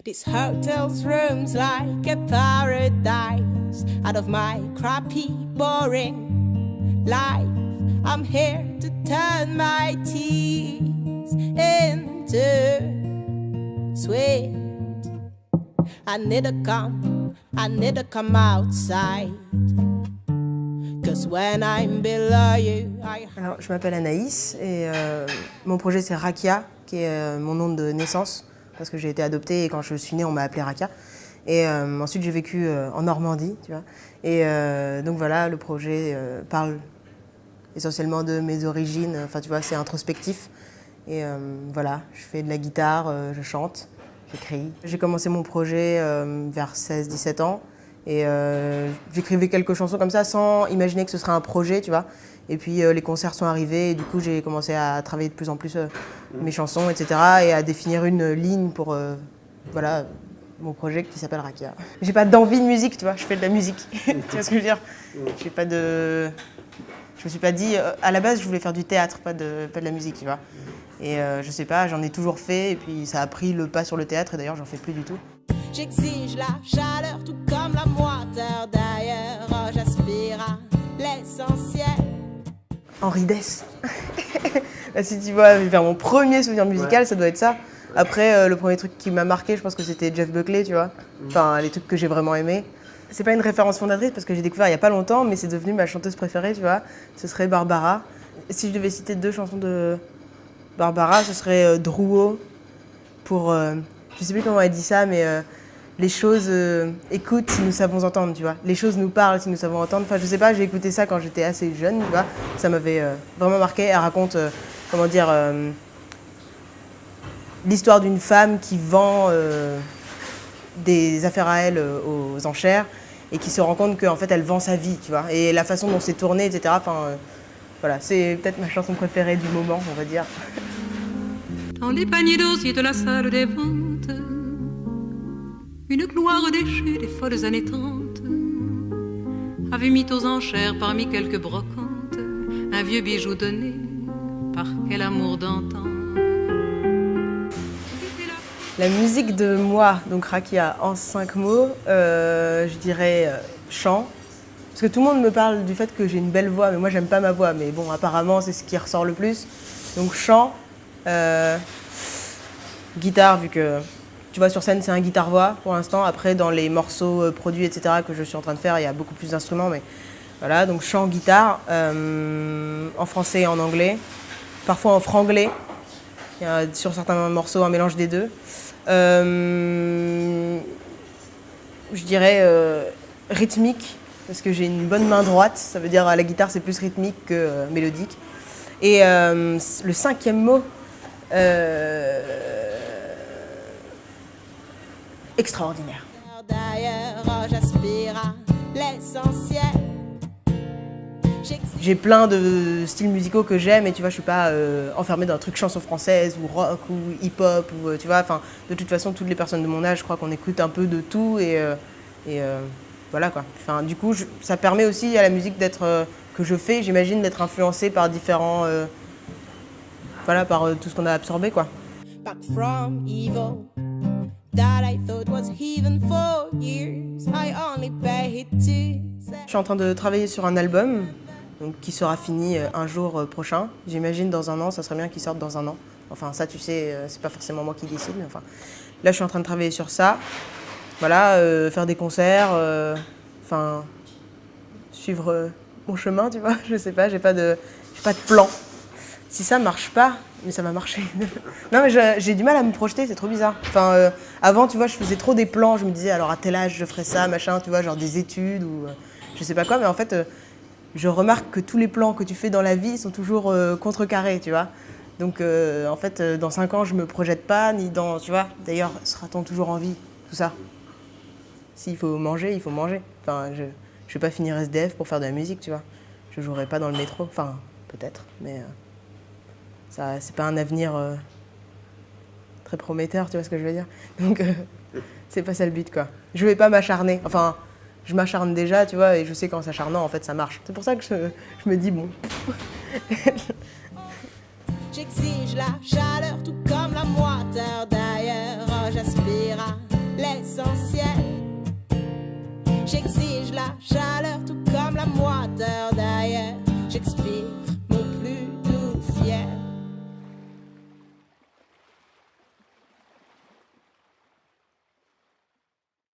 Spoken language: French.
This hotel's room's like a paradise out of my crappy, boring life. I'm here to turn my tears into sweet. I need to come outside. Cause when I'm below you, Alors, je m'appelle Anaïs et mon projet c'est Rakia, qui est mon nom de naissance, parce que j'ai été adoptée et quand je suis née, on m'a appelée Rakia. Et ensuite, j'ai vécu en Normandie, tu vois. Et donc voilà, le projet parle essentiellement de mes origines. Enfin, tu vois, c'est introspectif. Et voilà, je fais de la guitare, je chante, j'écris. J'ai commencé mon projet vers 16-17 ans. Et j'écrivais quelques chansons comme ça sans imaginer que ce serait un projet, tu vois. Et puis les concerts sont arrivés et du coup j'ai commencé à travailler de plus en plus mes chansons, etc. Et à définir une ligne pour voilà, mon projet qui s'appelle Rakia. J'ai pas d'envie de musique, tu vois, je fais de la musique. Tu vois ce que je veux dire? J'ai pas de... Je me suis pas dit... à la base je voulais faire du théâtre, pas de la musique, tu vois. Et je sais pas, j'en ai toujours fait et puis ça a pris le pas sur le théâtre et d'ailleurs j'en fais plus du tout. J'exige la chaleur tout comme la moiteur d'ailleurs. J'aspire à l'essentiel. Henri Dess. Si tu vois, vers mon premier souvenir musical, ça doit être ça. Après, le premier truc qui m'a marqué, je pense que c'était Jeff Buckley, tu vois. Enfin, les trucs que j'ai vraiment aimés. C'est pas une référence fondatrice parce que j'ai découvert il y a pas longtemps, mais c'est devenu ma chanteuse préférée, tu vois. Ce serait Barbara. Si je devais citer 2 chansons de Barbara, ce serait Drouot pour... je sais plus comment elle dit ça, mais les choses écoutent si nous savons entendre, tu vois. Les choses nous parlent si nous savons entendre. Enfin, je sais pas, j'ai écouté ça quand j'étais assez jeune, tu vois. Ça m'avait vraiment marqué. Elle raconte, comment dire, l'histoire d'une femme qui vend des affaires à elle aux enchères et qui se rend compte qu'en fait, elle vend sa vie, tu vois. Et la façon dont c'est tourné, etc. Enfin, voilà, c'est peut-être ma chanson préférée du moment, on va dire. Dans les paniers d'osier de la salle des ventes, une gloire déchue des folles années 30 avait mis aux enchères parmi quelques brocantes un vieux bijou donné par quel amour d'antan. La musique de moi, donc Rakia, en 5 mots, je dirais chant. Parce que tout le monde me parle du fait que j'ai une belle voix, mais moi j'aime pas ma voix. Mais bon, apparemment c'est ce qui ressort le plus. Donc chant, guitare, vu que tu vois sur scène c'est un guitare-voix pour l'instant. Après dans les morceaux produits, etc. que je suis en train de faire, il y a beaucoup plus d'instruments. Mais voilà, donc chant, guitare, en français et en anglais. Parfois en franglais. Il y a sur certains morceaux un mélange des deux. Je dirais rythmique, parce que j'ai une bonne main droite, ça veut dire à la guitare c'est plus rythmique que mélodique. Et le 5e mot, extraordinaire. D'ailleurs, j'aspire à l'essentiel. J'ai plein de styles musicaux que j'aime et tu vois, je suis pas enfermée dans un truc chanson française ou rock ou hip-hop ou tu vois, enfin de toute façon toutes les personnes de mon âge, je crois qu'on écoute un peu de tout et voilà quoi. Enfin du coup, ça permet aussi à la musique d'être que je fais, j'imagine, d'être influencée par différents voilà, par tout ce qu'on a absorbé quoi. Back from evil that I thought was heathen for years. I only paid to. Je suis en train de travailler sur un album. Donc, qui sera fini un jour prochain. J'imagine dans un an, ça serait bien qu'il sorte dans un an. Enfin, ça, tu sais, c'est pas forcément moi qui décide, mais enfin... Là, je suis en train de travailler sur ça. Voilà, faire des concerts, enfin... suivre mon chemin, tu vois. Je sais pas, j'ai pas de plan. Si ça marche pas, mais ça va marcher. Non, mais j'ai du mal à me projeter, c'est trop bizarre. Enfin, avant, tu vois, je faisais trop des plans. Je me disais, alors à tel âge, je ferais ça, machin, tu vois, genre des études ou... je sais pas quoi, mais en fait... je remarque que tous les plans que tu fais dans la vie sont toujours contrecarrés, tu vois. Donc, en fait, dans 5 ans, je me projette pas, ni dans, tu vois. D'ailleurs, sera-t-on toujours en vie, tout ça? S'il faut manger, il faut manger. Enfin, je vais pas finir SDF pour faire de la musique, tu vois. Je jouerai pas dans le métro, enfin, peut-être, mais ça, c'est pas un avenir très prometteur, tu vois ce que je veux dire. Donc, c'est pas ça le but, quoi. Je vais pas m'acharner, enfin... Je m'acharne déjà, tu vois, et je sais qu'en s'acharnant, en fait, ça marche. C'est pour ça que je me dis, bon. J'exige la chaleur tout comme la moiteur d'ailleurs. J'aspire à water